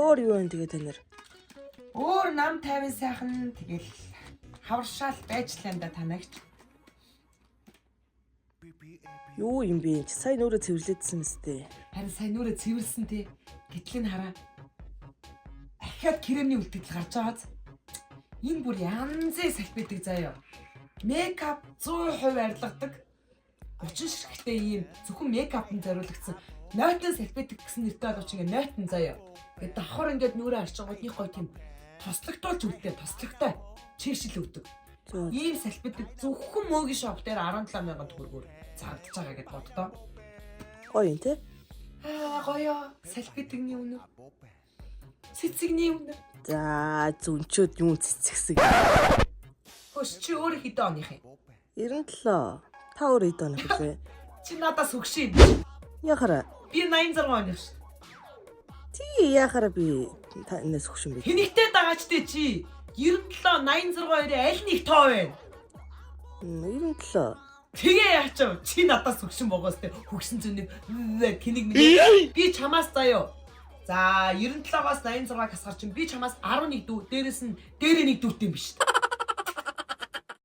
Өөр юу вэ тэгээ тэнэр? Өөр нам 50 сайхан тэгэл хаваршаал байжлаа та нагч. Юу юм бэ? Сая нүрэ цэвэрлэдсэн мэт. Харин сайн нүрэ цэвэрлсэн тий. Гэтлийг хараа. Ахиад кремний үлдэгдэл гарч байгааз. Энэ бүр янзын салхи байдаг заяа. Мейкап 100% арилгадаг. 30 ширхтээ ийм зөвхөн мейкапнд зориулагдсан нойтон салфетик гэсэн нэртэй боловч ингээ нойтон заяа. Тэгээд давхар ингээд нүрээ арчингууд нэг гой тийм тослогтуулж үлдээ тослогтой чиршил өгдөг. Ийм салфетик зөвхөн мөөгийн шоп дээр 17,000 төгрөгөөр цагдж байгаа гэдээ боддоо. Гоё юм те? Гоё салфетикний үнэ. Цэцэгний үнэ. За зүнчүүд юу цэцэгсэг. Хөш чи өөр хэдэн оных юм? 97. Та өөр хэд онох вэ? Чи надаас өгшин. Яхара. Би 86 оных шүү. Тий яхара би та энэс хөшин бэ. Хэнийгтэй дагаачтэй чи 97 86-ийн аль нэг тоо вэ? 97. Тэгээ яачаа чи надаас өгшин богоос тэ хөгсөн зүнийг тэнийг минь би чамаас заяа. За 97-аас 86 хасгаар чинь би чамаас 11 дүү дээрэс нь дээрээ нэг дүүтэй юм биш үү?